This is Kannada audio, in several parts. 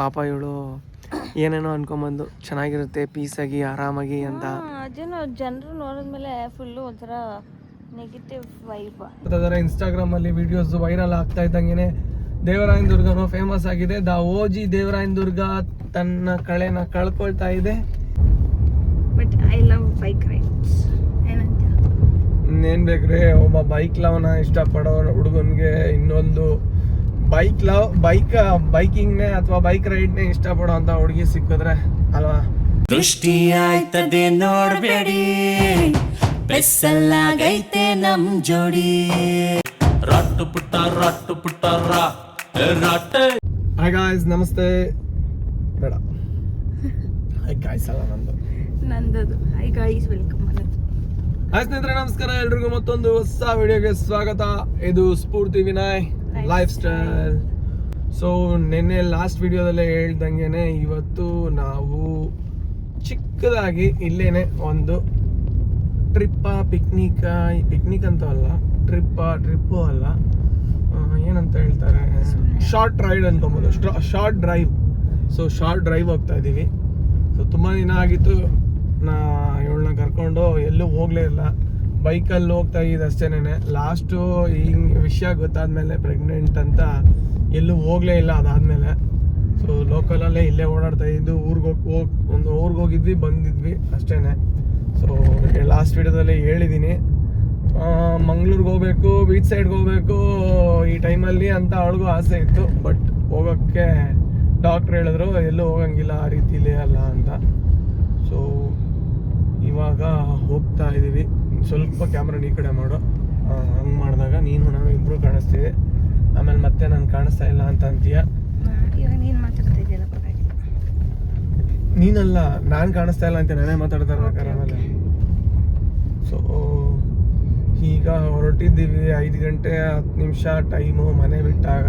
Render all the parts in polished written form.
ಪಾಪ ಇವಳು ಏನೇನೋ ಅನ್ಕೊಂಬಂದು ಚೆನ್ನಾಗಿರುತ್ತೆ ಪೀಸಾಗಿ ಆರಾಮಾಗಿ ಅಂತ. ಅದೇನೋ ಜನರು ನೋಡಿದ್ಮೇಲೆ ಫುಲ್ಲು ಒಂಥರ ನೆಗೆಟಿವ್ ವೈಬ್. ಇನ್ಸ್ಟಾಗ್ರಾಮಲ್ಲಿ ವಿಡಿಯೋಸ್ ವೈರಲ್ ಆಗ್ತಾ ಇದ್ದಂಗೆ ದೇವರಾಯನ ದುರ್ಗನೂ ಫೇಮಸ್ ಆಗಿದೆ. ದ ಓಜಿ ದೇವರಾಯನ ದುರ್ಗ ತನ್ನ ಕಳೆನ ಕಳ್ಕೊಳ್ತಾ ಇದೆ. But I love bike rides. ಏನಂತ ಇನ್ನೇನು ಬೇಕ್ರೆ, ಒಬ್ಬ ಬೈಕ್ ಲವ್ನ ಇಷ್ಟಪಡೋ ಹುಡುಗನ್ಗೆ ಇನ್ನೊಂದು ಬೈಕಿಂಗ್ನೇ ಅಥವಾ ಬೈಕ್ ರೈಡ್ನೇ ಇಷ್ಟಪಡೋ ಅಂತ ಹುಡುಗಿ ಸಿಕ್ಕಿದ್ರೆ ಅಲ್ವಾ. ದೃಷ್ಟಿ ಆಯ್ತದೆ ನೋಡ್ಬೇಡಿ, ಬೆಸ್ಸಲಾಗೈತೆ ನಮ್ ಜೋಡಿ. ರಟ್ಟು ಪುಟ್ಟ ಹಾಯ್ ಗಾಯ್ಸ್, ನಮಸ್ತೆ. ಬೇಡ, ಹಾಯ್ ಗಾಯ್ಸ್ ಅಲ್ಲ ನಂದದು. Hi guys, welcome. ಹಾಯ್ ಸ್ನೇಹಿತರೆ, ನಮಸ್ಕಾರ. ಎಲ್ರಿಗೂ ಮತ್ತೊಂದು ಹೊಸ ವಿಡಿಯೋಗೆ ಸ್ವಾಗತ. ಇದು Spoorthi Vinay lifestyle. So ನಿನ್ನೆ ಲಾಸ್ಟ್ ವಿಡಿಯೋದಲ್ಲೇ ಹೇಳ್ದಂಗೆನೆ ಇವತ್ತು ನಾವು ಚಿಕ್ಕದಾಗಿ ಇಲ್ಲೇನೆ ಒಂದು ಪಿಕ್ನಿಕ್ ಅಂತ ಅಲ್ಲ, ಟ್ರಿಪ್ಪು ಅಲ್ಲ, ಏನಂತ ಹೇಳ್ತಾರೆ, ಶಾರ್ಟ್ ರೈಡ್ ಅನ್ಕೊಬೋದು, short drive. So short drive ಹೋಗ್ತಾ ಇದ್ದೀವಿ. ಸೊ ತುಂಬ ದಿನ ಆಗಿತ್ತು ಇವಳನ್ನ ಕರ್ಕೊಂಡು ಎಲ್ಲೂ ಹೋಗಲೇ ಇಲ್ಲ. ಬೈಕಲ್ಲಿ ಹೋಗ್ತಾ ಇದ್ದ ಅಷ್ಟೇನೆ. ಲಾಸ್ಟು ಹಿಂಗೆ ವಿಷಯ ಗೊತ್ತಾದ್ಮೇಲೆ ಪ್ರೆಗ್ನೆಂಟ್ ಅಂತ ಎಲ್ಲೂ ಹೋಗಲೇ ಇಲ್ಲ. ಅದಾದಮೇಲೆ ಸೊ ಲೋಕಲಲ್ಲೇ ಇಲ್ಲೇ ಓಡಾಡ್ತಾ ಇದ್ದು, ಊರಿಗೆ ಹೋಗಿದ್ವಿ, ಬಂದಿದ್ವಿ ಅಷ್ಟೇ. ಸೊ ಲಾಸ್ಟ್ ವಿಡಿಯೋದಲ್ಲಿ ಹೇಳಿದ್ದೀನಿ, ಮಂಗ್ಳೂರಿಗೆ ಹೋಗ್ಬೇಕು, ಬೀಚ್ ಸೈಡ್ಗೆ ಹೋಗ್ಬೇಕು ಈ ಟೈಮಲ್ಲಿ ಅಂತ ಅವಳಿಗೂ ಆಸೆ ಇತ್ತು. ಬಟ್ ಹೋಗೋಕ್ಕೆ ಡಾಕ್ಟ್ರ್ ಹೇಳಿದ್ರು ಎಲ್ಲೂ ಹೋಗಂಗಿಲ್ಲ ಆ ರೀತಿಲಿ ಅಲ್ಲ ಅಂತ. ಸೊ ಇವಾಗ ಹೋಗ್ತಾ ಇದ್ದೀವಿ. ಸ್ವಲ್ಪ ಕ್ಯಾಮ್ರಾನ ಈ ಕಡೆ ಮಾಡು, ಹಂಗೆ ಮಾಡಿದಾಗ ನೀನು ನಾವು ಇಬ್ಬರು ಕಾಣಿಸ್ತೀವಿ. ಆಮೇಲೆ ಮತ್ತೆ ನಾನು ಕಾಣಿಸ್ತಾ ಇಲ್ಲ ಅಂತ ಅಂತೀಯ. ಇವಾಗ ನೀನು ಮಾತಾಡ್ತಾ ಇದೆಯಲ್ಲ, ನೀನಲ್ಲ, ನಾನು ಕಾಣಿಸ್ತಾ ಇಲ್ಲ ಅಂತ ನಾನೇ ಮಾತಾಡ್ತಾ ಇರ್ಬೇಕಾರೆ ಆಮೇಲೆ. ಸೊ ಈಗ ಹೊರಟಿದ್ದೀವಿ. 5 ಗಂಟೆ 10 ನಿಮಿಷ ಟೈಮು. ಮನೆ ಬಿಟ್ಟಾಗ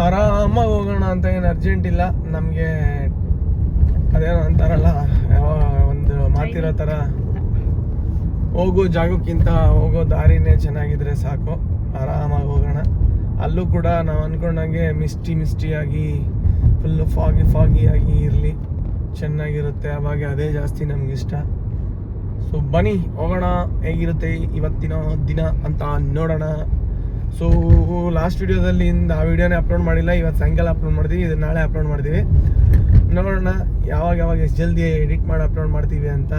ಆರಾಮಾಗಿ ಹೋಗೋಣ ಅಂತ. ಏನು ಅರ್ಜೆಂಟ್ ಇಲ್ಲ ನಮಗೆ. ಅದೇನೋ ಅಂತಾರಲ್ಲ, ಒಂದು ಮಾತಿರೋ ಥರ, ಹೋಗೋ ಜಾಗಕ್ಕಿಂತ ಹೋಗೋ ದಾರಿನೇ ಚೆನ್ನಾಗಿದ್ರೆ ಸಾಕು, ಆರಾಮಾಗಿ ಹೋಗೋಣ. ಅಲ್ಲೂ ಕೂಡ ನಾವು ಅಂದ್ಕೊಂಡಂಗೆ ಮಿಸ್ಟಿಯಾಗಿ ಫುಲ್ಲು ಫಾಗಿ ಆಗಿ ಇರಲಿ, ಚೆನ್ನಾಗಿರುತ್ತೆ. ಅವಾಗ ಅದೇ ಜಾಸ್ತಿ ನಮಗಿಷ್ಟ. ಸೊ ಬನ್ನಿ ಹೋಗೋಣ, ಹೇಗಿರುತ್ತೆ ಇವತ್ತಿನ ದಿನ ಅಂತ ನೋಡೋಣ. ಸೊ ಲಾಸ್ಟ್ ವಿಡಿಯೋದಲ್ಲಿ ಆ ವಿಡಿಯೋನೇ ಅಪ್ಲೋಡ್ ಮಾಡಿಲ್ಲ. ಇವತ್ತು ಸಾಯಂಕಾಲ ಅಪ್ಲೋಡ್ ಮಾಡ್ತೀವಿ, ಇದು ನಾಳೆ ಅಪ್ಲೋಡ್ ಮಾಡ್ತೀವಿ. ನೋಡೋಣ ಯಾವಾಗ ಎಷ್ಟು ಜಲ್ದಿ ಎಡಿಟ್ ಮಾಡಿ ಅಪ್ಲೋಡ್ ಮಾಡ್ತೀವಿ ಅಂತ.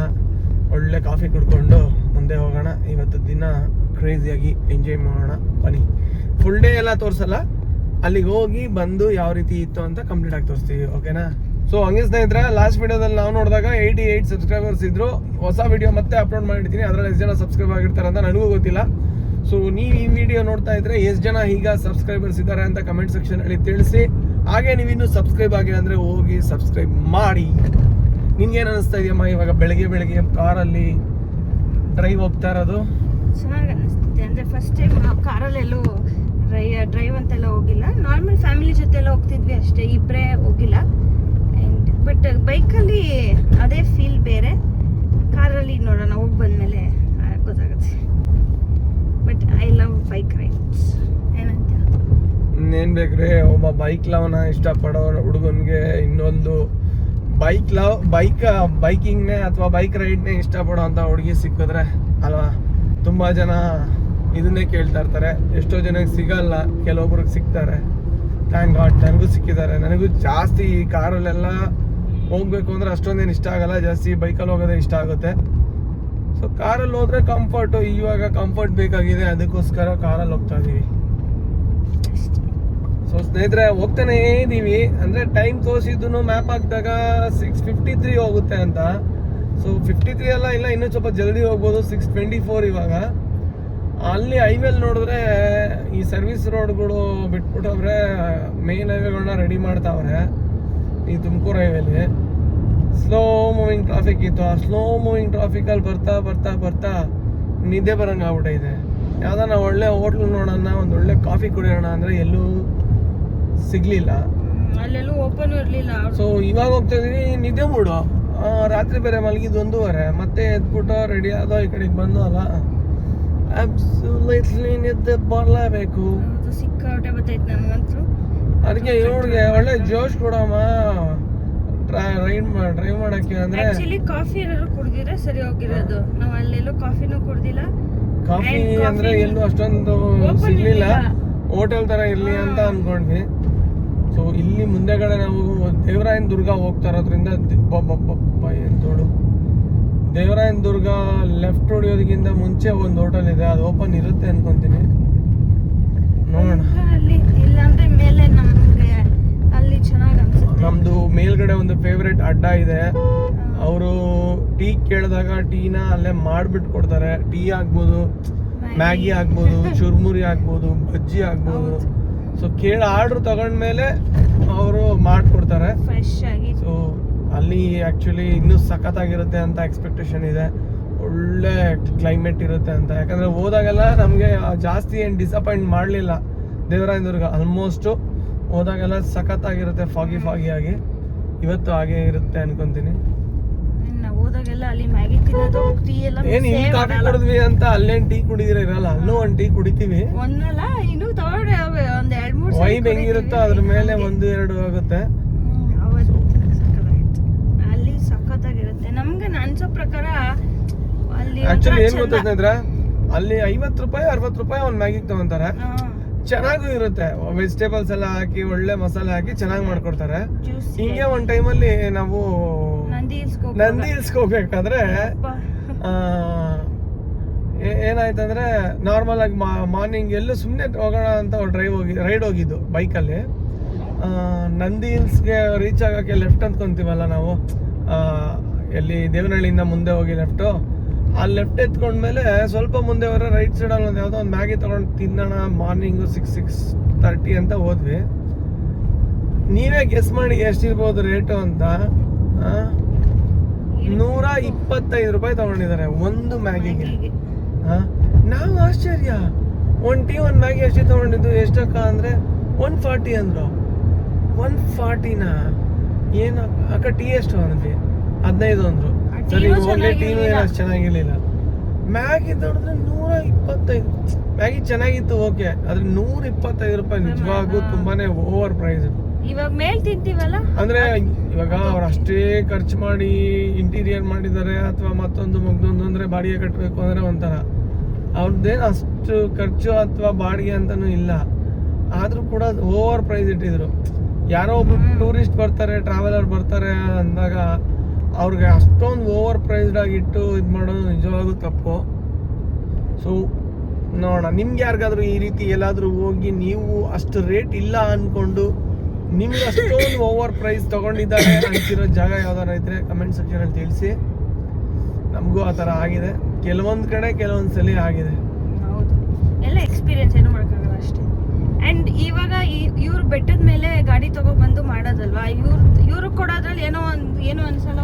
ಒಳ್ಳೆ ಕಾಫಿ ಕುಡ್ಕೊಂಡು ಮುಂದೆ ಹೋಗೋಣ. ಇವತ್ತು ದಿನ ಕ್ರೇಜಿಯಾಗಿ ಎಂಜಾಯ್ ಮಾಡೋಣ. ಬನ್ನಿ. ಫುಲ್ ಡೇ ಎಲ್ಲ ತೋರಿಸಲ್ಲ, ಅಲ್ಲಿಗೆ ಹೋಗಿ ಬಂದು ಯಾವ ರೀತಿ ಇತ್ತು ಅಂತ ಕಂಪ್ಲೀಟ್ ಆಗಿ ತೋರಿಸ್ತೀವಿ, ಓಕೆನಾ. ಸೊ ಹಂಗೆ ಸ್ನೇಹಿತರೆ, ಲಾಸ್ಟ್ ವಿಡಿಯೋದಲ್ಲಿ ನಾವು ನೋಡಿದಾಗ 88 ಸಬ್ಸ್ಕ್ರೈಬರ್ಸ್ ಇದ್ರು. ಹೊಸ ವಿಡಿಯೋ ಮತ್ತೆ ಅಪ್ಲೋಡ್ ಮಾಡಿರ್ತೀನಿ, ಅದರಲ್ಲಿ ಎಷ್ಟು ಜನ ಸಬ್ಸ್ಕ್ರೈಬ್ ಆಗಿರ್ತಾರೆ ಅಂತ ನನಗೂ ಗೊತ್ತಿಲ್ಲ. ಸೊ ನೀವು ಈ ವಿಡಿಯೋ ನೋಡ್ತಾ ಇದ್ರೆ ಎಷ್ಟು ಜನ ಈಗ ಸಬ್ಸ್ಕ್ರೈಬರ್ಸ್ ಇದ್ದಾರೆ ಅಂತ ಕಮೆಂಟ್ ಸೆಕ್ಷನಲ್ಲಿ ತಿಳಿಸಿ. ಹಾಗೆ ನೀವಿನ್ನೂ ಸಬ್ಸ್ಕ್ರೈಬ್ ಆಗಿಲ್ಲ ಅಂದರೆ ಹೋಗಿ ಸಬ್ಸ್ಕ್ರೈಬ್ ಮಾಡಿ. ನಿನ್ಗೇನು ಅನಿಸ್ತಾ ಇದೆಯಮ್ಮ ಇವಾಗ ಬೆಳಗ್ಗೆ ಕಾರಲ್ಲಿ ಡ್ರೈವ್ ಹೋಗ್ತಾ ಇರೋದು? ಚೆನ್ನಾಗಿ ಅನಿಸ್ತಿದೆ. ಅಂದರೆ ಫಸ್ಟ್ ಟೈಮ್ ಕಾರಲ್ಲೆಲ್ಲೂ ಡ್ರೈವ್ ಅಂತೆಲ್ಲ ಹೋಗಿಲ್ಲ. ನಾರ್ಮಲ್ ಫ್ಯಾಮಿಲಿ ಜೊತೆ ಎಲ್ಲ ಹೋಗ್ತಿದ್ವಿ ಅಷ್ಟೇ, ಇಬ್ಬರೇ ಹೋಗಿಲ್ಲ. ಆ್ಯಂಡ್ ಬಟ್ ಬೈಕಲ್ಲಿ ಅದೇ ಫೀಲ್ ಬೇರೆ. ಕಾರಲ್ಲಿ ನೋಡೋಣ, ಹೋಗಿ ಬಂದಮೇಲೆ ಗೊತ್ತಾಗುತ್ತೆ. But I love bike rides. ಏನಂತ ಇನ್ನೇನು ಬೇಕ್ರೆ, ಒಬ್ಬ ಬೈಕ್ ಲವ್ನ ಇಷ್ಟಪಡೋ ಹುಡುಗನ್ಗೆ ಇನ್ನೊಂದು ಬೈಕಿಂಗ್ನೇ ಅಥವಾ ಬೈಕ್ ರೈಡ್ನೇ ಇಷ್ಟಪಡೋ ಅಂತ ಹುಡುಗಿ ಸಿಕ್ಕಿದ್ರೆ ಅಲ್ವಾ. ತುಂಬ ಜನ ಇದನ್ನೇ ಕೇಳ್ತಾ ಇರ್ತಾರೆ. ಎಷ್ಟೋ ಜನಕ್ಕೆ ಸಿಗಲ್ಲ, ಕೆಲವೊಬ್ರಿಗೆ ಸಿಗ್ತಾರೆ. ಥ್ಯಾಂಕ್ ಗಾಡ್ ನನಗೂ ಸಿಕ್ಕಿದ್ದಾರೆ. ನನಗೂ ಜಾಸ್ತಿ ಕಾರಲ್ಲೆಲ್ಲ ಹೋಗ್ಬೇಕು ಅಂದರೆ ಅಷ್ಟೊಂದೇನು ಇಷ್ಟ ಆಗಲ್ಲ, ಜಾಸ್ತಿ ಬೈಕಲ್ಲಿ ಹೋಗೋದೇ ಇಷ್ಟ ಆಗುತ್ತೆ. ಸೊ ಕಾರಲ್ಲಿ ಹೋದರೆ ಕಂಫರ್ಟು, ಇವಾಗ ಕಂಫರ್ಟ್ ಬೇಕಾಗಿದೆ, ಅದಕ್ಕೋಸ್ಕರ ಕಾರಲ್ಲಿ ಹೋಗ್ತಾ ಇದ್ದೀವಿ. ಸೊ ಸ್ನೇಹಿತರೆ, ಹೋಗ್ತಾನೆ ಇದ್ದೀವಿ. ಅಂದರೆ ಟೈಮ್ ತೋರಿಸಿದ್ದು ಮ್ಯಾಪ್ ಹಾಕಿದಾಗ 6:53 ಹೋಗುತ್ತೆ ಅಂತ. ಸೊ 53 ಅಲ್ಲ, ಇಲ್ಲ ಇನ್ನೂ ಸ್ವಲ್ಪ ಜಲ್ದಿ ಹೋಗ್ಬೋದು, 6:24 ಇವಾಗ. ಅಲ್ಲಿ ಹೈವೇಲಿ ನೋಡಿದ್ರೆ ಈ ಸರ್ವಿಸ್ ರೋಡ್ಗಳು ಬಿಟ್ಬಿಟ್ಟವ್ರೆ, ಮೇನ್ ಹೈವೇಗಳನ್ನ ರೆಡಿ ಮಾಡ್ತಾವ್ರೆ. ಈ ತುಮಕೂರು ಹೈವೇಲಿ ಸ್ಲೋ ಮೂವಿಂಗ್ ಟ್ರಾಫಿಕ್ ಇತ್ತು. ಆ ಸ್ಲೋ ಮೂವಿಂಗ್ ಟ್ರಾಫಿಕಲ್ಲಿ ಬರ್ತಾ ನಿದ್ದೆ ಬರೋಂಗೆ ಆಗ್ಬಿಟ್ಟಿದೆ. ಯಾವ್ದಾನ ಒಳ್ಳೆ ಹೋಟ್ಲು ನೋಡೋಣ, ಒಂದು ಒಳ್ಳೆ ಕಾಫಿ ಕುಡಿಯೋಣ ಅಂದರೆ ಎಲ್ಲೂ ಸಿಗ್ಲಿಲ್ಲ, ಅಲ್ಲೆಲ್ಲೂ ಓಪನ್ ಇರಲಿಲ್ಲ. ಸೊ ಇವಾಗ ಹೋಗ್ತಾ ಇದೀವಿ. ನಿದ್ದೆ ಮೂಡು, ರಾತ್ರಿ ಬೇರೆ ಮಲಗಿದ್ದು 1:30, ಮತ್ತೆ ಎದ್ಬಿಟ್ಟು ರೆಡಿ ಆದೋ ಈ ಕಡೆಗೆ ಬಂದು ಅಲ್ಲ. ಅಬ್ಸಲ್ಯೂಟ್ಲಿ ನಿದ್ದೆ ಬರಲೇಬೇಕು. ಸಿಕ್ಕಾಟೆ ಬರ್ತೈತೆ ನನಗಂತೂ. ಅದಕ್ಕೆ ಇವ್ರಿಗೆ ಒಳ್ಳೆ ಜೋಶ್ ಕೊಡಮ್ಮ ಡ್ರೈವ್ ಮಾಡಕ್ಕೆ ಅಂದ್ರೆ. ಆಕ್ಚುಲಿ ಕಾಫಿ ಏನಾದ್ರು ಕುಡ್ದಿದ್ರೆ ಸರಿ ಹೋಗಿರೋದು. ನಾವು ಅಲ್ಲೆಲ್ಲೂ ಕಾಫಿನೂ ಕುಡ್ದಿಲ್ಲ. ಕಾಫಿ ಅಂದ್ರೆ ಎಲ್ಲೂ ಅಷ್ಟೊಂದು ಸಿಗ್ಲಿಲ್ಲ, ಹೋಟೆಲ್ ತರ ಇರ್ಲಿ ಅಂತ ಅನ್ಕೊಂಡ್ವಿ. ಸೊ ಇಲ್ಲಿ ಮುಂದೆಗಡೆ ನಾವು ದೇವರಾಯನ ದುರ್ಗ ಹೋಗ್ತಾ ಇರೋದ್ರಿಂದ ಏನ್ ತೋಡು, ದೇವರಾಯನ ದುರ್ಗ ಲೆಫ್ಟ್ ಹೊಡಿಯೋದಕ್ಕಿಂತ ಮುಂಚೆ ಒಂದು ಹೋಟೆಲ್ ಇದೆ, ಅದು ಓಪನ್ ಇರುತ್ತೆ ಅನ್ಕೊಂತೀನಿ. ನೋಡೋಣ. ಅಲ್ಲಿ ಇಲ್ಲಾಂದ್ರೆ ಮೇಲೆ ನಮ್ಗೆ ಅಲ್ಲಿ ಚೆನ್ನಾಗಿ ಅನ್ಸುತ್ತೆ. ನಮ್ದು ಮೇಲ್ಗಡೆ ಒಂದು ಫೇವ್ರೆಟ್ ಅಡ್ಡ ಇದೆ. ಅವರು ಟೀ ಕೇಳಿದಾಗ ಟೀನ ಅಲ್ಲೇ ಮಾಡ್ಬಿಟ್ಟು ಕೊಡ್ತಾರೆ. ಟೀ ಆಗ್ಬೋದು, ಮ್ಯಾಗಿ ಆಗ್ಬೋದು, ಚುರ್ಮುರಿ ಆಗ್ಬೋದು, ಬಜ್ಜಿ ಆಗ್ಬೋದು. ಸೊ ಕೇಳಿ ಆರ್ಡ್ರ್ ತಗೊಂಡ್ಮೇಲೆ ಅವರು ಮಾಡ್ಕೊಡ್ತಾರೆ ಫ್ರೆಶ್ ಆಗಿ. ಸೊ ಅಲ್ಲಿ ಆಕ್ಚುಲಿ ಇನ್ನೂ ಸಖತ್ತಾಗಿರುತ್ತೆ ಅಂತ ಎಕ್ಸ್ಪೆಕ್ಟೇಷನ್ ಇದೆ. ಒಳ್ಳೆ ಕ್ಲೈಮೇಟ್ ಇರುತ್ತೆ ಅಂತ. ಯಾಕಂದ್ರೆ ಹೋದಾಗೆಲ್ಲ ನಮಗೆ ಜಾಸ್ತಿ ಏನು ಡಿಸಪಾಯಿಂಟ್ ಮಾಡಲಿಲ್ಲ ದೇವರಾಯನ ದುರ್ಗ. ಆಲ್ಮೋಸ್ಟ್ ಹೋದಾಗೆಲ್ಲ ಸಖತ್ತಾಗಿರುತ್ತೆ, ಫಾಗಿ ಆಗಿ. ಇವತ್ತು ಹಾಗೆ ಇರುತ್ತೆ ಅನ್ಕೊಂತೀನಿ. ನಾವು ಹೋದಾಗೆಲ್ಲ ಅಲ್ಲಿ ಮ್ಯಾಗಿ ತಿನ್ನೋದು, ಟೀ ಎಲ್ಲ ಏನ್ ಇಲ್ಲಿ ಕಾಫಿ ಕುಡಿದ್ವಿ ಅಂತ ಅಲ್ಲೇನ್ ಟೀ ಕುಡಿದಿರ ಇರಲ್ಲ, ಅಲ್ಲೂ ಒಂದ್ ಟೀ ಕುಡಿತೀವಿ. ಒಂದಲ್ಲ ಇನ್ನೂ ತಗೊಂಡ್ರೆ ಒಂದ್ 2-3 ವೈಬ್ ಹೆಂಗಿರುತ್ತೋ ಅದ್ರ ಮೇಲೆ 1-2 ಆಗುತ್ತೆ. ಅಲ್ಲಿ ಸಖತ್ತಾಗಿರುತ್ತೆ. ನಮ್ಗೆ ಅನ್ಸೋ ಪ್ರಕಾರ ಅಲ್ಲಿ ಆಕ್ಚುಲಿ ಏನ್ ಗೊತ್ತಿದ್ರೆ ಅಲ್ಲಿ 50 ರೂಪಾಯಿ 60 ರೂಪಾಯಿ ಒಂದ್ ಮ್ಯಾಗಿಗೆ ತಗೊಂತಾರೆ. ಚೆನ್ನಾಗೂ ಇರುತ್ತೆ, ವೆಜಿಟೇಬಲ್ಸ್ ಎಲ್ಲ ಹಾಕಿ ಒಳ್ಳೆ ಮಸಾಲೆ ಹಾಕಿ ಚೆನ್ನಾಗಿ ಮಾಡ್ಕೊಡ್ತಾರೆ. ಹಿಂಗೆ ಒಂದ್ ಟೈಮಲ್ಲಿ ನಾವು ನಂದಿ ಹಿಲ್ಸ್ಗೆ ಹೋಗ್ಬೇಕಾದ್ರೆ ಏನಾಯ್ತಂದ್ರೆ ನಾರ್ಮಲ್ ಆಗಿ ಮಾರ್ನಿಂಗ್ ಎಲ್ಲೂ ಸುಮ್ಮನೆ ಹೋಗೋಣ ಅಂತ ರೈಡ್ ಹೋಗಿದ್ದು ಬೈಕಲ್ಲಿ. ನಂದಿ ಹಿಲ್ಸ್ಗೆ ರೀಚ್ ಆಗೋಕ್ಕೆ ಲೆಫ್ಟ್ ಅಂದ್ಕೊಂತೀವಲ್ಲ ನಾವು, ಎಲ್ಲಿ ದೇವನಹಳ್ಳಿಯಿಂದ ಮುಂದೆ ಹೋಗಿ ಲೆಫ್ಟು, ಆ ಲೆಫ್ಟ್ ಎತ್ಕೊಂಡ್ಮೇಲೆ ಸ್ವಲ್ಪ ಮುಂದೆ ಹೋದ್ರೆ ರೈಟ್ ಸೈಡಲ್ಲಿ ಒಂದು ಯಾವುದೋ ಒಂದು ಮ್ಯಾಗಿ ತೊಗೊಂಡು ತಿನ್ನೋಣ ಮಾರ್ನಿಂಗು 6:30 ಅಂತ ಹೋದ್ವಿ. ನೀವೇ ಗೆಸ್ ಮಾಡಿ ಎಷ್ಟಿರ್ಬೋದು ರೇಟು ಅಂತ. 125 ರೂಪಾಯಿ ತಗೊಂಡಿದ್ದಾರೆ ಒಂದು ಮ್ಯಾಗಿಗೆ. ನಾವು ಆಶ್ಚರ್ಯ, ಒಂದು ಟೀ ಒಂದು ಮ್ಯಾಗಿ ಎಷ್ಟು ತಗೊಂಡಿದ್ದು, ಎಷ್ಟಕ್ಕ ಅಂದರೆ 140 ಅಂದ್ರು. 140ನಾ ಏನು ಅಕ್ಕ, ಟೀ ಎಷ್ಟು ಅಂದ್ವಿ 15 ಅಂದ್ರು. ಸರಿ ಹೋಗ್ಲಿ, ಟೀನು ಏನು ಅಷ್ಟು ಚೆನ್ನಾಗಿರ್ಲಿಲ್ಲ. ಮ್ಯಾಗಿ ನೋಡಿದ್ರೆ 125. ಮ್ಯಾಗಿ ಚೆನ್ನಾಗಿತ್ತು ಓಕೆ, ಆದ್ರೆ 125 ರೂಪಾಯಿ ನಿಜವಾಗೂ ತುಂಬಾನೇ ಓವರ್ ಪ್ರೈಸ್. ಇವಾಗ ಮೇಲ್ ತಿಂತೀವಲ್ಲ ಅಂದ್ರೆ ಇವಾಗ ಅವ್ರು ಅಷ್ಟೇ ಖರ್ಚು ಮಾಡಿ ಇಂಟೀರಿಯರ್ ಮಾಡಿದ್ದಾರೆ ಅಥವಾ ಮತ್ತೊಂದು ಮಗ್ದೊಂದು ಅಂದ್ರೆ ಬಾಡಿಗೆ ಕಟ್ಟಬೇಕು ಅಂದ್ರೆ ಒಂಥರ ಅವ್ರದ್ದೇನು ಅಷ್ಟು ಖರ್ಚು ಅಥವಾ ಬಾಡಿಗೆ ಅಂತಾನು ಇಲ್ಲ. ಆದ್ರೂ ಕೂಡ ಓವರ್ ಪ್ರೈಸ್ ಇಟ್ಟಿದ್ರು. ಯಾರೋ ಒಬ್ರು ಟೂರಿಸ್ಟ್ ಬರ್ತಾರೆ, ಟ್ರಾವೆಲರ್ ಬರ್ತಾರೆ ಅಂದಾಗ ಅವ್ರಿಗೆ ಅಷ್ಟೊಂದು ಓವರ್ ಪ್ರೈಸ್ಡ್ ಆಗಿಟ್ಟು ಇದು ಮಾಡೋದು ನಿಜವಾಗೂ ತಪ್ಪು. ಸೊ ನೋಡೋಣ, ನಿಮ್ಗೆ ಯಾರಿಗಾದ್ರೂ ಈ ರೀತಿ ಎಲ್ಲಾದ್ರೂ ಹೋಗಿ ನೀವು ಅಷ್ಟು ರೇಟ್ ಇಲ್ಲ ಅನ್ಕೊಂಡು ನಿಮ್ಗೆ ಅಷ್ಟೊಂದು ಓವರ್ ಪ್ರೈಸ್ ತಗೊಂಡಿದ್ದಾರೆ ಅಂತಿರೋ ಜಾಗ ಯಾವ್ದಾರ ಇದ್ರೆ ಕಮೆಂಟ್ ಸೆಕ್ಷನ್ ಅಲ್ಲಿ ತಿಳಿಸಿ. ನಮಗೂ ಆ ಥರ ಆಗಿದೆ, ಕೆಲವೊಂದು ಕಡೆ ಕೆಲವೊಂದು ಸಲ ಆಗಿದೆ. ಹೌದು, ಎಲ್ಲ ಎಕ್ಸ್ಪೀರಿಯನ್ಸ್ ಏನು ಮಾಡೋಕ್ಕಾಗಲ್ಲ ಅಷ್ಟೇ. ಅಂಡ್ ಇವಾಗ ಇವ್ರು ಬೆಟ್ಟದ ಮೇಲೆ ಗಾಡಿ ತಗೊಬಂದು ಮಾಡೋದಲ್ವಾ, ಇವ್ರು ಕೊಡೋದ್ರಲ್ಲಿ ಏನೋ ಅನ್ಸಲ್ಲ.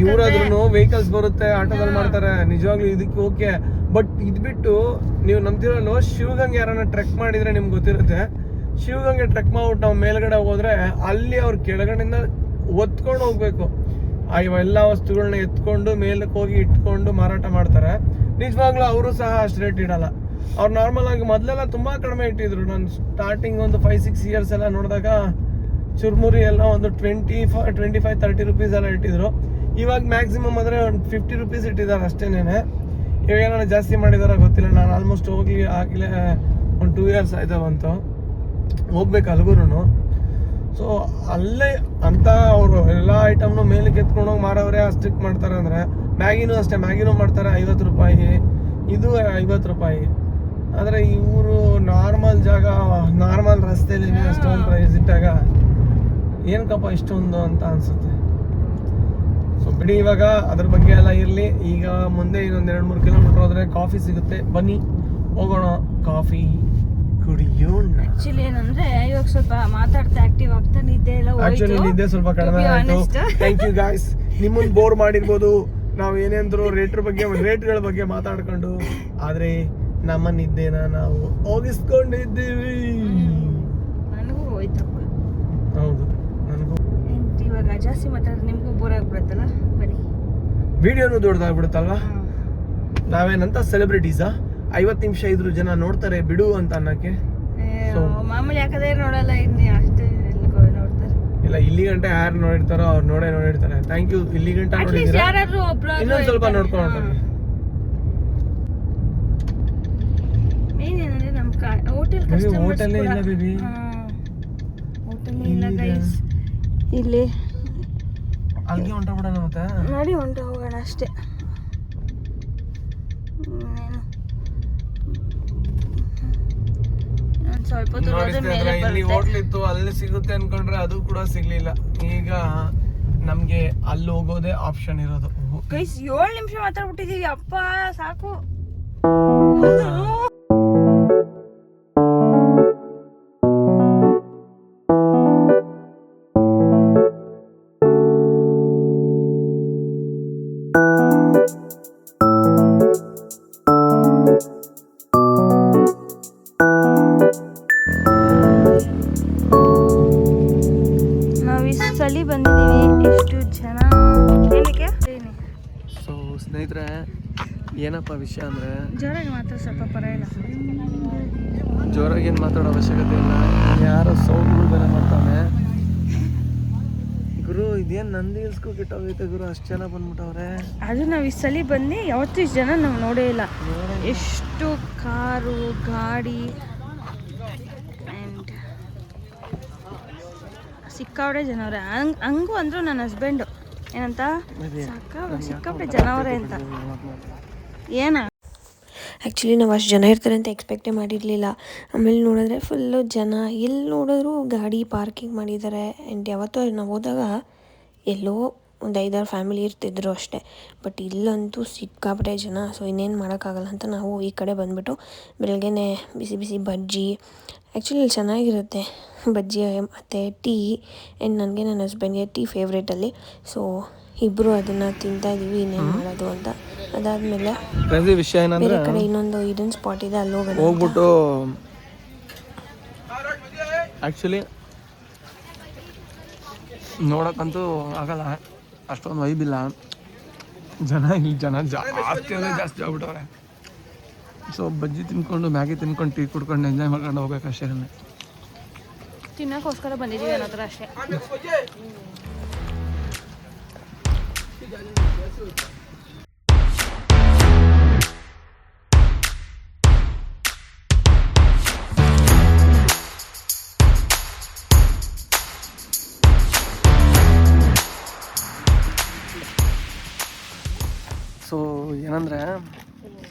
ಇವ್ರಾದ್ರೂ ವೆಹಿಕಲ್ಸ್ ಬರುತ್ತೆ, ಆಟೋದಲ್ಲಿ ಮಾಡ್ತಾರೆ, ನಿಜವಾಗ್ಲೂ ಇದಕ್ಕೆ ಓಕೆ. ಬಟ್ ಇದ್ಬಿಟ್ಟು ನೀವು ನಂಬ್ತಿರಲ್ವ, ಶಿವಗಂಗೆ ಯಾರನ್ನ ಟ್ರೆಕ್ ಮಾಡಿದ್ರೆ ನಿಮ್ಗೆ ಗೊತ್ತಿರುತ್ತೆ. ಶಿವಗಂಗೆ ಟ್ರೆಕ್ ಮಾಡ್ಬಿಟ್ಟು ನಾವು ಮೇಲ್ಗಡೆ ಹೋದ್ರೆ ಅಲ್ಲಿ ಅವ್ರ ಕೆಳಗಡೆಯಿಂದ ಒತ್ಕೊಂಡು ಹೋಗ್ಬೇಕು. ಇವೆಲ್ಲ ವಸ್ತುಗಳನ್ನ ಎತ್ಕೊಂಡು ಮೇಲಕ್ಕೆ ಹೋಗಿ ಇಟ್ಕೊಂಡು ಮಾರಾಟ ಮಾಡ್ತಾರೆ. ನಿಜವಾಗ್ಲೂ ಅವರು ಸಹ ಅಷ್ಟು ರೇಟ್ ಇಡಲ್ಲ. ಅವ್ರು ನಾರ್ಮಲ್ ಆಗಿ ಮೊದಲೆಲ್ಲ ತುಂಬಾ ಕಡಿಮೆ ಇಟ್ಟಿದ್ರು. ನಾನು ಸ್ಟಾರ್ಟಿಂಗ್ ಒಂದು 5-6 ಇಯರ್ಸ್ ಎಲ್ಲ ನೋಡಿದಾಗ ಚುರ್ಮುರಿ ಎಲ್ಲ ಒಂದು 25-30 ರೂಪೀಸ್ ಎಲ್ಲ ಇಟ್ಟಿದ್ರು. ಇವಾಗ ಮ್ಯಾಕ್ಸಿಮಮ್ ಅಂದರೆ ಒಂದು 50 ರೂಪೀಸ್ ಇಟ್ಟಿದ್ದಾರೆ ಅಷ್ಟೇನೇನೆ. ಇವಾಗ ಏನಾದ್ರು ಜಾಸ್ತಿ ಮಾಡಿದಾರ ಗೊತ್ತಿಲ್ಲ. ನಾನು ಆಲ್ಮೋಸ್ಟ್ ಹೋಗಿ ಆಗಲೇ ಒಂದು 2 ಇಯರ್ಸ್ ಆಯ್ತಾ ಬಂತು, ಹೋಗ್ಬೇಕು ಅಲ್ಗೂನು. ಸೊ ಅಲ್ಲೇ ಅಂತ ಅವರು ಎಲ್ಲ ಐಟಮ್ನು ಮೇಲಕ್ಕೆ ಎತ್ಕೊಂಡೋಗಿ ಮಾರವ್ರೆ ಅಷ್ಟಕ್ಕೆ ಮಾಡ್ತಾರೆ. ಅಂದರೆ ಮ್ಯಾಗಿನೂ ಅಷ್ಟೇ, ಮ್ಯಾಗಿನೂ ಮಾಡ್ತಾರೆ 50 ರೂಪಾಯಿ, ಇದು 50 ರೂಪಾಯಿ. ಆದರೆ ಇವರು ನಾರ್ಮಲ್ ಜಾಗ, ನಾರ್ಮಲ್ ರಸ್ತೆಯಲ್ಲಿ ಅಷ್ಟೊಂದು ಪ್ರೈಸ್ ಇಟ್ಟಾಗ ಏನಕ್ಕಪ್ಪ ಇಷ್ಟೊಂದು ಅಂತ ಅನ್ಸುತ್ತೆ. ಸೊ ಬಿಡಿ, ಇವಾಗ ಅದ್ರ ಬಗ್ಗೆ ಎಲ್ಲ ಇರಲಿ. ಈಗ ಮುಂದೆ ಇನ್ನೊಂದು 2-3 ಕಿಲೋಮೀಟರ್ ಹೋದ್ರೆ ಕಾಫಿ ಸಿಗುತ್ತೆ, ಬನ್ನಿ ಹೋಗೋಣ ಕಾಫಿ ಕುಡಿಯೋಣ. ಆಕ್ಚುಲಿ ಏನಂದ್ರೆ ಇವಾಗ ಸ್ವಲ್ಪ ಮಾತಾಡ್ತಾ ಆಕ್ಟಿವ್ ಆಗ್ತಾ ನಿದ್ದೆ ಎಲ್ಲ ಹೋಯ್ತು. ಆಕ್ಚುಲಿ ನಿದ್ದೆ ಸ್ವಲ್ಪ ಕಡಿಮೆ ಆಯ್ತು. Thank you guys. ನಿಮ್ಮನ್ನ ಬೋರ್ ಮಾಡಿರ್ಬೋದು ನಾವು ಏನೇಂದ್ರು ರೇಟ್ಗಳ ಬಗ್ಗೆ ಮಾತಾಡ್ಕೊಂಡು, ಆದ್ರೆ ನಮ್ಮ ನಿದ್ದೆನ ನಾವು ಹೋಗಿಸ್ಕೊಂಡಿದ್ದೀವಿ. ನನಗೂ ಹೋಯ್ತಪ್ಪ. ಹೌದು, ನನಗೂ. ಇವಾಗ ಜಾಸ್ತಿ ಮಾತಾಡಿದ್ರೆ ನಿಮ್ಗೂ ಬೋರ್ ಆಗ್ಬಿಡುತ್ತಲ್ಲ, ಬನ್ನಿ. ವಿಡಿಯೋನು ದೊಡ್ಡದಾಗ್ಬಿಡುತ್ತಲ್ವಾ. ನಾವೇನಂತ ಸೆಲೆಬ್ರಿಟೀಸಾ 50 ನಿಮಿಷ ಇದ್ರು ಜನ ನೋಡ್ತಾರೆ ಬಿಡು ಅಂತ ಅನ್ನಕ್ಕೆ. ಮಾಮೂಲಿ ಯಾಕಂದ್ರೆ ನೋಡಲ್ಲ, ಇನ್ನು ಅಷ್ಟೇ ಇಲ್ಲಿ ಗಂಟೆ ಯಾರು ನೋಡಿರ್ತಾರೋ ಅವ್ರು ನೋಡಿರ್ತಾರೆ. ಥ್ಯಾಂಕ್ ಯು, ಇಲ್ಲಿ ಗಂಟೆ ನೋಡಿದ್ದೀರಾ. ಯಾರಾದ್ರೂ ಒಬ್ರು ಇನ್ನೊಂದು ಸ್ವಲ್ಪ ನೋಡ್ಕೊಂಡು ಮೇನ್ ಏನಂದ್ರೆ ನಮ್ಮ ಹೋಟೆಲ್ ಹೋಟೆಲ್ ಇಲ್ಲ ಬೇಬಿ, ಹೋಟೆಲ್ ಇಲ್ಲ ಗೈಸ್. ಇಲ್ಲಿ ಅಲ್ಲಿಗೆ ಹೊಂಟೋಗ್ಬಿಡೋಣ ಮತ್ತೆ. ನೋಡಿ ಹೋಗೋಣ ಅಷ್ಟೇ. ಸ್ವಲ್ಪ ಇಲ್ಲಿ ಹೋಟ್ಲ್ ಇತ್ತು, ಅಲ್ಲಿ ಸಿಗುತ್ತೆ ಅನ್ಕೊಂಡ್ರೆ ಅದು ಕೂಡ ಸಿಗ್ಲಿಲ್ಲ. ಈಗ ನಮ್ಗೆ ಅಲ್ಲಿ ಹೋಗೋದೇ ಆಪ್ಷನ್ ಇರೋದು. ಗೈಸ್ 7 ನಿಮಿಷ ಮಾತಾಡ್ಬಿಟ್ಟಿದೀವಿ, ಅಪ್ಪ ಸಾಕು. ಸಲಿ ಬಂದಿದ್ದೀವಿ. ಎಷ್ಟು ಜನ ಏನಕ್ಕೆ? ಸೊ ಸ್ನೇಹಿತರೆ, ಏನಪ್ಪ ವಿಷಯ ಅಂದರೆ, ಜೋರಾಗಿ ಮಾತ್ರ ಸ್ವಲ್ಪ ಪರವಾಗಿಲ್ಲ. ಜೋರಾಗಿ ಏನು ಮಾತಾಡೋ ಅವಶ್ಯಕತೆ ಇಲ್ಲ. ಯಾರೋ ಸೌಂಡ್ಗಳು ಬೇರೆ ಮಾಡ್ತಾವೆ. ಗುರು ಇದೇನು ನಂದಿ ಹಿಲ್ಸ್ಗೂ ಕೆಟ್ಟೋಗೈತೆ ಗುರು, ಅಷ್ಟು ಜನ ಬಂದ್ಬಿಟ್ಟವ್ರೆ. ಅದು ನಾವು ಈ ಸಲಿ ಬಂದು ಯಾವತ್ತೂ ಇಷ್ಟು ಜನ ನಾವು ನೋಡೇ ಇಲ್ಲ. ಎಷ್ಟು ಕಾರು ಗಾಡಿ ಆ್ಯಂಡ್ ಸಿಕ್ಕಾಪಟ್ಟೆ ಜನವ್ರೆ. ಹಂಗೂ ಅಂದರು ನನ್ನ ಹಸ್ಬೆಂಡು ಏನಂತ, ಸಿಕ್ಕಾಪಟ್ಟೆ ಜನವ್ರೆ ಅಂತ. ಏನ ಆ್ಯಕ್ಚುಲಿ ನಾವು ಅಷ್ಟು ಜನ ಇರ್ತಾರೆ ಅಂತ ಎಕ್ಸ್ಪೆಕ್ಟೇ ಮಾಡಿರಲಿಲ್ಲ. ಆಮೇಲೆ ನೋಡಿದ್ರೆ ಫುಲ್ಲು ಜನ, ಎಲ್ಲಿ ನೋಡಿದ್ರು ಗಾಡಿ ಪಾರ್ಕಿಂಗ್ ಮಾಡಿದ್ದಾರೆ. ಆ್ಯಂಡ್ ಯಾವತ್ತೂ ನಾವು ಹೋದಾಗ ಎಲ್ಲೋ ಒಂದು 5-6 ಫ್ಯಾಮಿಲಿ ಇರ್ತಿದ್ರು ಅಷ್ಟೇ. ಬಟ್ ಇಲ್ಲಂತೂ ಸಿಕ್ಕಾಪಟ್ಟೆ ಜನ. ಸೊ ಇನ್ನೇನು ಮಾಡೋಕ್ಕಾಗಲ್ಲ ಅಂತ ನಾವು ಈ ಕಡೆ ಬಂದುಬಿಟ್ಟು ಬೆಳಗ್ಗೆನೇ ಬಿಸಿ ಬಿಸಿ ಬಜ್ಜಿ, ಆ್ಯಕ್ಚುಲಿ ಇಲ್ಲಿ ಚೆನ್ನಾಗಿರುತ್ತೆ ಬಜ್ಜಿ ಮತ್ತು ಟೀ. ಆ್ಯಂಡ್ ನನಗೆ ನನ್ನ ಹಸ್ಬೆಂಡ್ಗೆ ಟೀ ಫೇವ್ರೇಟಲ್ಲಿ. ಸೊ ಇಬ್ಬರು ಅದನ್ನು ತಿಂತಾಯಿದ್ದೀವಿ, ಇನ್ನೇನು ಮಾಡೋದು ಅಂತ. ಅದಾದಮೇಲೆ ವಿಷಯ ಬೇರೆ ಕಡೆ ಇನ್ನೊಂದು ಇದನ್ ಸ್ಪಾಟ್ ಇದೆ, ಅಲ್ಲಿ ಹೋಗ್ಬಿಟ್ಟು ಆ್ಯಕ್ಚುಲಿ ನೋಡೋಕ್ಕಂತೂ ಆಗಲ್ಲ, ಅಷ್ಟೊಂದು ವೈಬಿಲ್ಲ. ಇಲ್ಲಿ ಜನ ಜಾಸ್ತಿ ಆಗ್ಬಿಟ್ಟವ್ರೆ. ಸೊ ಬಜ್ಜಿ ತಿನ್ಕೊಂಡು ಮ್ಯಾಗಿ ತಿನ್ಕೊಂಡು ಟೀ ಕುಡ್ಕೊಂಡು ಎಂಜಾಯ್ ಮಾಡ್ಕೊಂಡು ಹೋಗ್ಬೇಕಷ್ಟೇ. ತಿನ್ನೋಕ್ಕೋಸ್ಕರ ಬಂದಿದ್ದೀವಿ ಅನ್ನೋ ಥರ ಅಷ್ಟೇ. ಸೊ ಏನಂದರೆ,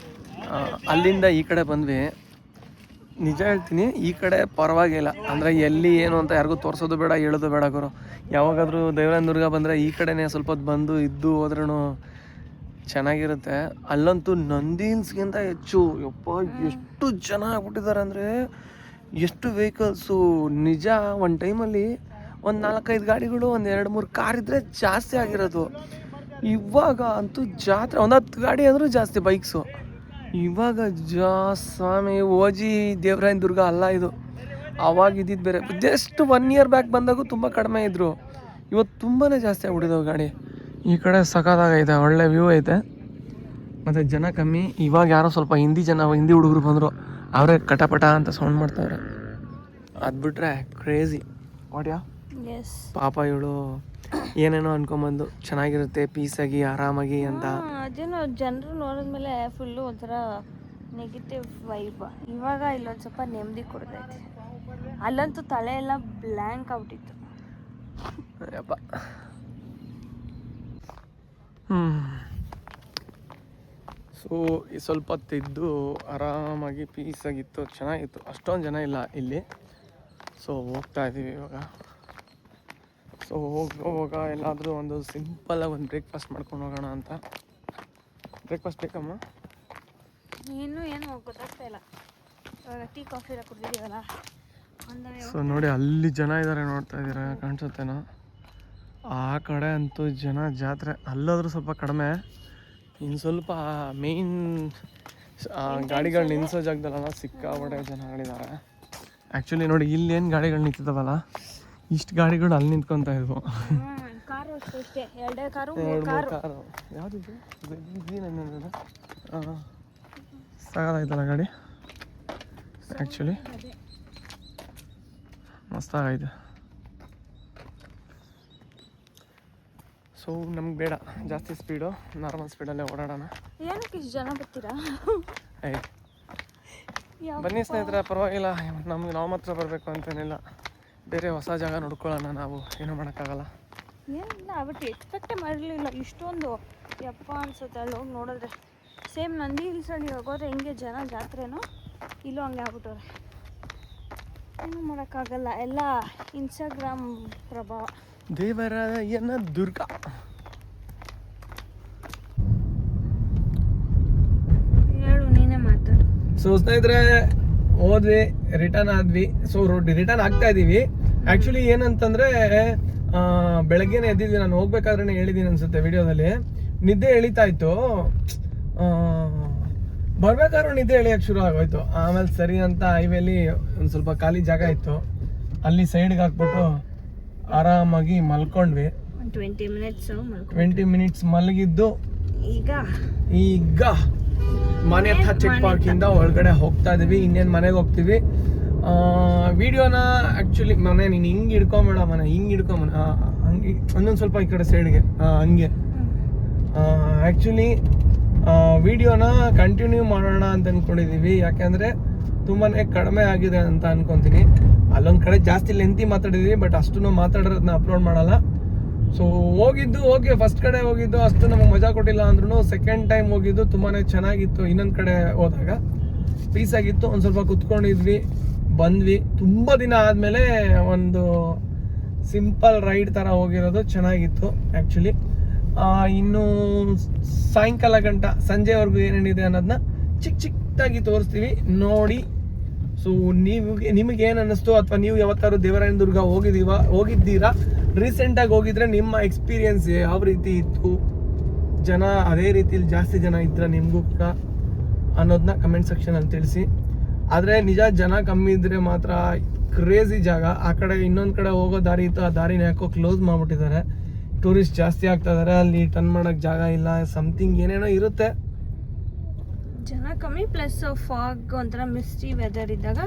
ಅಲ್ಲಿಂದ ಈ ಕಡೆ ಬಂದ್ವಿ. ನಿಜ ಹೇಳ್ತೀನಿ, ಈ ಕಡೆ ಪರವಾಗಿಲ್ಲ. ಅಂದರೆ ಎಲ್ಲಿ ಏನು ಅಂತ ಯಾರಿಗೂ ತೋರಿಸೋದು ಬೇಡ, ಹೇಳೋದು ಬೇಡ ಗುರು. ಯಾವಾಗಾದರೂ ದೇವರಾಯನ ದುರ್ಗ ಬಂದರೆ ಈ ಕಡೆನೇ ಸ್ವಲ್ಪ ಹೊತ್ತು ಬಂದು ಇದ್ದು ಹೋದ್ರೂ ಚೆನ್ನಾಗಿರುತ್ತೆ. ಅಲ್ಲಂತೂ ನಂದಿ ಹಿಲ್ಸ್ಗಿಂತ ಹೆಚ್ಚು ಯಪ್ಪ ಎಷ್ಟು ಜನ ಆಗ್ಬಿಟ್ಟಿದ್ದಾರೆ ಅಂದರೆ, ಎಷ್ಟು ವೆಹಿಕಲ್ಸು. ನಿಜ ಒಂದು ಟೈಮಲ್ಲಿ ಒಂದು 4-5 ಗಾಡಿಗಳು, ಒಂದು 2-3 ಕಾರ್ ಇದ್ದರೆ ಜಾಸ್ತಿ ಆಗಿರೋದು. ಇವಾಗ ಅಂತೂ ಜಾತ್ರೆ, ಒಂದು 10 ಗಾಡಿ ಅಂದರೂ ಜಾಸ್ತಿ ಬೈಕ್ಸು. ಇವಾಗ ಸ್ವಾಮಿ ಓಜಿ ದೇವರಾಯನ ದುರ್ಗ ಅಲ್ಲ ಇದು, ಅವಾಗ ಇದ್ದಿದ್ದು ಬೇರೆ. ಜಸ್ಟ್ 1 ಇಯರ್ ಬ್ಯಾಕ್ ಬಂದಾಗೂ ತುಂಬ ಕಡಿಮೆ ಇದ್ದರು, ಇವತ್ತು ತುಂಬಾ ಜಾಸ್ತಿ ಆಗ್ಬಿಟ್ಟಿದ್ದಾವೆ ಗಾಡಿ. ಈ ಕಡೆ ಸಖತ್ತಾಗೈತೆ, ಒಳ್ಳೆ ವ್ಯೂ ಐತೆ ಮತ್ತು ಜನ ಕಮ್ಮಿ. ಇವಾಗ ಯಾರೋ ಸ್ವಲ್ಪ ಹಿಂದಿ ಹುಡುಗರು ಬಂದರು, ಅವರೇ ಕಟಪಟ ಅಂತ ಸೌಂಡ್ ಮಾಡ್ತಾವ್ರೆ. ಅದು ಬಿಟ್ರೆ ಕ್ರೇಜಿ ವಾಟ್ಯಾ. ಪಾಪ ಇವಳು ಏನೇನೋ ಅನ್ಕೊಂಬಂದು ಚೆನ್ನಾಗಿರುತ್ತೆ ಪೀಸಾಗಿ ಆರಾಮಾಗಿ ಅಂತ. ಅದೇನೋ ಜನರು ನೋಡಿದ್ಮೇಲೆ ಫುಲ್ಲು ಒಂಥರ ನೆಗೆಟಿವ್ ವೈಬ್. ಇವಾಗ ಇಲ್ಲೊಂದು ಸ್ವಲ್ಪ ನೆಮ್ಮದಿ ಕೊಡ್ತೈತೆ. ಅಲ್ಲಂತೂ ತಲೆ ಎಲ್ಲ ಬ್ಲ್ಯಾಂಕ್ ಆಗ್ಬಿಟ್ಟಿತ್ತು. ಯಪ್ಪ ಸೊ ಈ ಸ್ವಲ್ಪ ಹೊತ್ತಿದ್ದು ಆರಾಮಾಗಿ ಪೀಸಾಗಿತ್ತು, ಚೆನ್ನಾಗಿತ್ತು. ಅಷ್ಟೊಂದು ಜನ ಇಲ್ಲ ಇಲ್ಲಿ. ಸೊ ಹೋಗ್ತಾ ಇದ್ದೀವಿ ಇವಾಗ. ಸೊ ಹೋಗುವಾಗ ಎಲ್ಲಾದರೂ ಒಂದು ಸಿಂಪಲಾಗಿ ಒಂದು ಬ್ರೇಕ್ಫಾಸ್ಟ್ ಮಾಡ್ಕೊಂಡು ಹೋಗೋಣ ಅಂತ. ಬ್ರೇಕ್ಫಾಸ್ಟ್ ಬೇಕಮ್ಮ? ಇನ್ನೂ ಏನು ಗೊತ್ತಾಗ್ತಾ ಇಲ್ಲ. ಇವಾಗ ಟೀ ಕಾಫಿ ಎಲ್ಲ ಕುಡಿದಿದ್ದೀವಲ್ಲ. ಸೊ ನೋಡಿ ಅಲ್ಲಿ ಜನ ಇದ್ದಾರೆ, ನೋಡ್ತಾ ಇದ್ದೀರಾ, ಕಾಣಿಸುತ್ತೇನೋ. ಆ ಕಡೆ ಅಂತೂ ಜನ ಜಾತ್ರೆ. ಅಲ್ಲಾದರೂ ಸ್ವಲ್ಪ ಕಡಿಮೆ. ಇನ್ನು ಸ್ವಲ್ಪ ಮೇಯ್ನ್ ಗಾಡಿಗಳು ನಿಲ್ಲಿಸೋ ಜಾಗದಲ್ಲ ಸಿಕ್ಕಾಪಟ್ಟೆ ಜನಗಳಿದ್ದಾರೆ. ಆ್ಯಕ್ಚುಲಿ ನೋಡಿ ಇಲ್ಲೇನು ಗಾಡಿಗಳು ನಿಂತಿದ್ದಾವಲ್ಲ, ಇಷ್ಟು ಗಾಡಿಗಳು ಅಲ್ಲಿ ನಿಂತ್ಕೊತಾ ಇದ್ವು. ಕಾರು ಯಾವುದಿದೆ ಸಾಕಾಯ್ತಲ್ಲ ಗಾಡಿ. ಆ್ಯಕ್ಚುಲಿ ಮಸ್ತಾಗೈತೆ. ಸೊ ನಮ್ಗೆ ಬೇಡ ಜಾಸ್ತಿ ಸ್ಪೀಡು, ನಾರ್ಮಲ್ ಸ್ಪೀಡಲ್ಲೇ ಓಡಾಡೋಣ. ಏನಕ್ಕೆ ಇಷ್ಟು ಜನ ಬರ್ತೀರಾ? ಬನ್ನಿ ಸ್ನೇಹಿತರೆ, ಪರವಾಗಿಲ್ಲ, ನಾವು ಮಾತ್ರ ಬರಬೇಕು ಅಂತೇನಿಲ್ಲ, ಬೇರೆ ಹೊಸ ಜಾಗ ನೋಡ್ಕೊಳ್ಳೋಣ, ನಾವು ಏನೂ ಮಾಡೋಕ್ಕಾಗಲ್ಲ. ಏನಿಲ್ಲ, ಅವತ್ತು ಎಕ್ಸ್ಪೆಕ್ಟೇ ಮಾಡಿರಲಿಲ್ಲ ಇಷ್ಟೊಂದು ಯಪ್ಪ ಅನ್ಸುತ್ತೆ. ಅಲ್ಲಿ ಹೋಗಿ ನೋಡಿದ್ರೆ ಸೇಮ್ ನಂದಿ ಹಿಲ್ಸಲ್ಲಿ ಹೋಗೋದ್ರೆ ಹೆಂಗೆ ಜನ ಜಾತ್ರೆನೋ ಇಲ್ಲೂ ಹಂಗೆ ಆಗ್ಬಿಟ್ಟವ್ರೆ. ಏನೂ ಮಾಡೋಕ್ಕಾಗಲ್ಲ, ಎಲ್ಲ ಇನ್ಸ್ಟಾಗ್ರಾಮ್ ಪ್ರಭಾವ. ದೇವರಾಯನ ದುರ್ಗ. ಹೇಳು, ನೀನೇ ಮಾತಾಡು. ಸೊ ಸ್ನೇಹಿತರೆ, ಹೋದ್ವಿ, ರಿಟರ್ನ್ ಆದ್ವಿ. ಸೊ ರಿಟರ್ನ್ ಆಗ್ತಾ ಇದೀವಿ. ಆ್ಯಕ್ಚುಲಿ ಏನಂತಂದ್ರೆ ಬೆಳಗ್ಗೆನೇ ಎದ್ದಿದ್ವಿ. ನಾನು ಹೋಗ್ಬೇಕಾದ್ರೆ ಹೇಳಿದ್ದೀನಿ ಅನ್ಸುತ್ತೆ ವಿಡಿಯೋದಲ್ಲಿ. ನಿದ್ದೆ ಎಳಿತಾ ಇತ್ತು, ಬರ್ಬೇಕಾದ್ರೂ ನಿದ್ದೆ ಎಳಿಯಕ್ಕೆ ಶುರು ಆಗೋಯ್ತು. ಆಮೇಲೆ ಸರಿ ಅಂತ ಹೈವೇಲಿ ಒಂದು ಸ್ವಲ್ಪ ಖಾಲಿ ಜಾಗ ಇತ್ತು, ಅಲ್ಲಿ ಸೈಡ್ಗೆ ಹಾಕ್ಬಿಟ್ಟು ಆರಾಮಾಗಿ ಮಲ್ಕೊಂಡ್ವಿ. 20 ಮಿನಿಟ್ಸ್ ಮಲಗಿದ್ದು ಈಗ ಮನೆ ಹತ್ರ ಚೆಕ್ ಪಾರ್ಕಿಂದ ಒಳಗಡೆ ಹೋಗ್ತಾ ಇದೀವಿ. ಇನ್ನೇನು ಮನೆಗೆ ಹೋಗ್ತೀವಿ. ವಿಡಿಯೋನ ಆ್ಯಕ್ಚುಲಿ ನೀನು ಹಿಂಗೆ ಹಿಡ್ಕೊಂಬೇಡ, ಹಿಂಗೆ ಹಿಡ್ಕೊಂಬ, ಹಂಗೆ ಒಂದೊಂದು ಸ್ವಲ್ಪ ಈ ಕಡೆ ಸೈಡ್ಗೆ ಹಂಗೆ. ಆ್ಯಕ್ಚುಲಿ ವಿಡಿಯೋನ ಕಂಟಿನ್ಯೂ ಮಾಡೋಣ ಅಂತ ಅಂದ್ಕೊಂಡಿದ್ದೀವಿ, ಯಾಕೆಂದರೆ ತುಂಬಾ ಕಡಿಮೆ ಆಗಿದೆ ಅಂತ ಅನ್ಕೊತೀನಿ. ಅಲ್ಲೊಂದು ಕಡೆ ಜಾಸ್ತಿ ಲೆಂತಿ ಮಾತಾಡಿದ್ವಿ, ಬಟ್ ಅಷ್ಟು ಮಾತಾಡೋದನ್ನ ಅಪ್ಲೋಡ್ ಮಾಡಲ್ಲ. ಸೊ ಫಸ್ಟ್ ಕಡೆ ಹೋಗಿದ್ದು ಅಷ್ಟು ನಮಗೆ ಮಜಾ ಕೊಟ್ಟಿಲ್ಲ ಅಂದ್ರೂ ಸೆಕೆಂಡ್ ಟೈಮ್ ಹೋಗಿದ್ದು ತುಂಬಾ ಚೆನ್ನಾಗಿತ್ತು. ಇನ್ನೊಂದು ಕಡೆ ಹೋದಾಗ ಪೀಸಾಗಿತ್ತು, ಒಂದು ಸ್ವಲ್ಪ ಕುತ್ಕೊಂಡಿದ್ವಿ, ಬಂದ್ವಿ. ತುಂಬ ದಿನ ಆದಮೇಲೆ ಒಂದು ಸಿಂಪಲ್ ರೈಡ್ ಥರ ಹೋಗಿರೋದು ಚೆನ್ನಾಗಿತ್ತು ಆ್ಯಕ್ಚುಲಿ. ಇನ್ನು ಸಾಯಂಕಾಲ ಗಂಟ ಸಂಜೆವರೆಗೂ ಏನೇನಿದೆ ಅನ್ನೋದನ್ನ ಚಿಕ್ಕದಾಗಿ ತೋರಿಸ್ತೀವಿ, ನೋಡಿ. ಸೊ ನಿಮಗೆ ಏನು ಅನ್ನಿಸ್ತು, ಅಥವಾ ನೀವು ಯಾವತ್ತಾರು ದೇವರಾಯನ ದುರ್ಗ ಹೋಗಿದ್ದೀರಾ, ರೀಸೆಂಟಾಗಿ ಹೋಗಿದ್ರೆ ನಿಮ್ಮ ಎಕ್ಸ್ಪೀರಿಯನ್ಸ್ ಯಾವ ರೀತಿ ಇತ್ತು, ಜನ ಅದೇ ರೀತಿಲಿ ಜಾಸ್ತಿ ಜನ ಇದ್ರ ನಿಮಗೂ ಕೂಡ ಅನ್ನೋದನ್ನ ಕಮೆಂಟ್ ಸೆಕ್ಷನಲ್ಲಿ ತಿಳಿಸಿ. ಆದರೆ ನಿಜ ಜನ ಕಮ್ಮಿ ಇದ್ದರೆ ಮಾತ್ರ ಕ್ರೇಜಿ ಜಾಗ. ಆ ಕಡೆ ಇನ್ನೊಂದು ಕಡೆ ಹೋಗೋ ದಾರಿ ಇತ್ತು, ಆ ದಾರಿನ ಯಾಕೋ ಕ್ಲೋಸ್ ಮಾಡಿಬಿಟ್ಟಿದ್ದಾರೆ. ಟೂರಿಸ್ಟ್ ಜಾಸ್ತಿ ಆಗ್ತಾ ಇದ್ದಾರೆ, ಅಲ್ಲಿ ಟರ್ನ್ ಮಾಡೋಕ್ಕೆ ಜಾಗ ಇಲ್ಲ, ಸಮಥಿಂಗ್ ಏನೇನೋ ಇರುತ್ತೆ. ಜನ ಕಮ್ಮಿ, ಪ್ಲಸ್ ಫಾಗ್ ಒಂಥರ ಮಿಸ್ಟಿ ವೆದರ್ ಇದ್ದಾಗ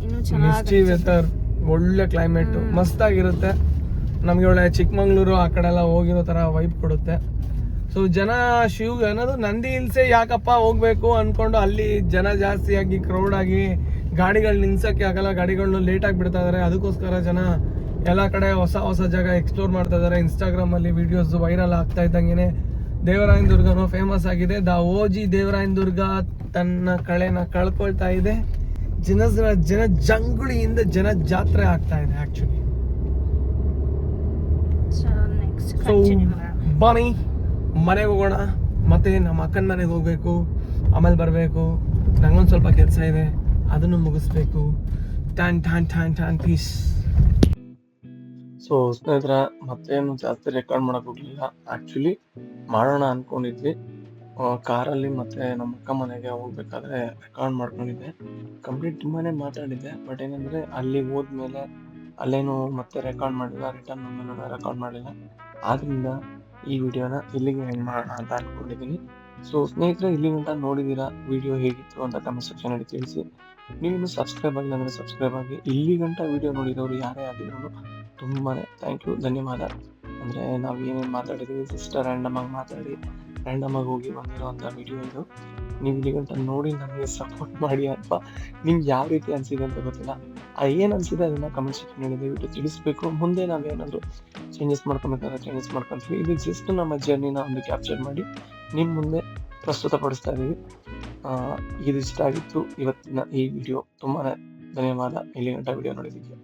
ಇನ್ನೂ ಮಿಸ್ಟಿ ವೆದರ್, ಒಳ್ಳೆ ಕ್ಲೈಮೇಟು, ಮಸ್ತಾಗಿರುತ್ತೆ. ನಮಗೆ ಒಳ್ಳೆ ಚಿಕ್ಕಮಂಗ್ಳೂರು ಆ ಕಡೆ ಎಲ್ಲ ಹೋಗಿರೋ ಥರ ವೈಬ್ ಕೊಡುತ್ತೆ. ಸೊ ಜನ ಅನ್ನೋದು ನಂದಿ ಹಿಲ್ಸೇ ಯಾಕಪ್ಪ ಹೋಗ್ಬೇಕು ಅಂದ್ಕೊಂಡು ಅಲ್ಲಿ ಜನ ಜಾಸ್ತಿ ಆಗಿ ಕ್ರೌಡ್ ಆಗಿ ಗಾಡಿಗಳು ನಿಲ್ಸೋಕ್ಕೆ ಆಗಲ್ಲ, ಗಾಡಿಗಳನ್ನ ಲೇಟಾಗಿ ಬಿಡ್ತಾ ಇದ್ದಾರೆ. ಅದಕ್ಕೋಸ್ಕರ ಜನ ಎಲ್ಲ ಕಡೆ ಹೊಸ ಜಾಗ ಎಕ್ಸ್ಪ್ಲೋರ್ ಮಾಡ್ತಾ ಇದ್ದಾರೆ. ಇನ್ಸ್ಟಾಗ್ರಾಮಲ್ಲಿ ವೀಡಿಯೋಸ್ ವೈರಲ್ ಆಗ್ತಾ ಇದ್ದಂಗೆ ದೇವರಾಯನ ದುರ್ಗನೂ ಫೇಮಸ್ ಆಗಿದೆ. ದ ಓಜಿ ದೇವರಾಯನ ದುರ್ಗ ತನ್ನ ಕಳೆನ ಕಳ್ಕೊಳ್ತಾ ಇದೆ. ಜನ ಜಂಗುಳಿಯಿಂದ ಜನ ಜಾತ್ರೆ ಆಗ್ತಾ ಇದೆ ಆ್ಯಕ್ಚುಲಿ. ಸೊ ಬನ್ನಿ ಮನೆಗೆ ಹೋಗೋಣ, ಮತ್ತೆ ನಮ್ಮ ಅಕ್ಕನ ಮನೆಗೆ ಹೋಗ್ಬೇಕು, ಆಮೇಲೆ ಬರಬೇಕು. ನಂಗೊಂದು ಸ್ವಲ್ಪ ಕೆಲಸ ಇದೆ, ಅದನ್ನು ಮುಗಿಸ್ಬೇಕು. Tan piece. ಸೊ ಸ್ನೇಹಿತರ, ಮತ್ತೇನು ಜಾಸ್ತಿ ರೆಕಾರ್ಡ್ ಮಾಡೋಕೆ ಹೋಗಲಿಲ್ಲ. ಆ್ಯಕ್ಚುಲಿ ಮಾಡೋಣ ಅಂದ್ಕೊಂಡಿದ್ವಿ, ಕಾರಲ್ಲಿ ಮತ್ತು ನಮ್ಮ ಅಕ್ಕ ಮನೆಗೆ ಹೋಗ್ಬೇಕಾದ್ರೆ ರೆಕಾರ್ಡ್ ಮಾಡ್ಕೊಂಡಿದ್ದೆ. ಕಂಪ್ಲೀಟ್ ತುಂಬಾ ಮಾತಾಡಿದ್ದೆ, ಬಟ್ ಏನಂದರೆ ಅಲ್ಲಿ ಹೋದ್ಮೇಲೆ ಅಲ್ಲೇನು ಮತ್ತೆ ರೆಕಾರ್ಡ್ ಮಾಡಿಲ್ಲ, ರಿಟರ್ನ್ ಮೇಲೆ ರೆಕಾರ್ಡ್ ಮಾಡಿಲ್ಲ. ಆದ್ದರಿಂದ ಈ ವಿಡಿಯೋನ ಇಲ್ಲಿಗೆ ಎಂಡ್ ಮಾಡೋಣ ಅಂತ ಅಂದ್ಕೊಂಡಿದ್ದೀನಿ. ಸೊ ಸ್ನೇಹಿತರೆ, ಇಲ್ಲಿ ಗಂಟ ನೋಡಿದ್ದೀರಾ, ವಿಡಿಯೋ ಹೇಗಿತ್ತು ಅಂತ ಕಮೆಂಟ್ ಸೆಕ್ಷನಲ್ಲಿ ತಿಳಿಸಿ. ನೀವು ಸಬ್ಸ್ಕ್ರೈಬ್ ಆಗಿಲ್ಲ ಅಂದರೆ ಸಬ್ಸ್ಕ್ರೈಬ್ ಆಗಿ. ಇಲ್ಲಿ ಗಂಟ ವಿಡಿಯೋ ನೋಡಿದವರು ಯಾರೇ ಆಗಿದ್ರು ತುಂಬಾ ಥ್ಯಾಂಕ್ ಯು, ಧನ್ಯವಾದ. ಅಂದರೆ ನಾವು ಏನೇನು ಮಾತಾಡಿದ್ದೀವಿ ಸಿಸ್ಟರ್ ರ್ಯಾಂಡಮ್ ಆಗಿ ಹೋಗಿ ಬಂದಿರೋವಂಥ ವಿಡಿಯೋ ಇದು. ನೀವು ಇಲ್ಲಿ ಗಂಟ ನೋಡಿ ನಮಗೆ ಸಪೋರ್ಟ್ ಮಾಡಿ, ಅಥವಾ ನಿಮ್ಗೆ ಯಾವ ರೀತಿ ಅನಿಸಿದೆ ಅಂತ ಗೊತ್ತಿಲ್ಲ. ಏನು ಅನಿಸಿದೆ ಅದನ್ನು ಕಮೆಂಟ್ ಸೆಕ್ಷನಲ್ಲಿ ದಯವಿಟ್ಟು ತಿಳಿಸ್ಬೇಕು. ಮುಂದೆ ನಾವೇನಾದರೂ ಚೇಂಜಸ್ ಮಾಡ್ಕೊಬೇಕಾದ್ರೆ ಚೇಂಜಸ್ ಮಾಡ್ಕೊತೀವಿ. ಇದು ಜಸ್ಟ್ ನಮ್ಮ ಜರ್ನಿನ ಒಂದು ಕ್ಯಾಪ್ಚರ್ ಮಾಡಿ ನಿಮ್ಮ ಮುಂದೆ ಪ್ರಸ್ತುತಪಡಿಸ್ತಾ ಇದ್ದೀವಿ. ಇದು ಇಷ್ಟ ಆಗಿತ್ತು ಇವತ್ತಿನ ಈ ವಿಡಿಯೋ. ತುಂಬಾ ಧನ್ಯವಾದ ಇಲ್ಲಿ ಗಂಟ ವಿಡಿಯೋ ನೋಡಿದ್ದಕ್ಕೆ.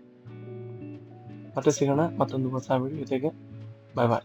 ಮತ್ತೆ ಸಿಗೋಣ ಮತ್ತೊಂದು ಹೊಸ ವಿಡಿಯೋ ಜೊತೆಗೆ. ಬಾಯ್.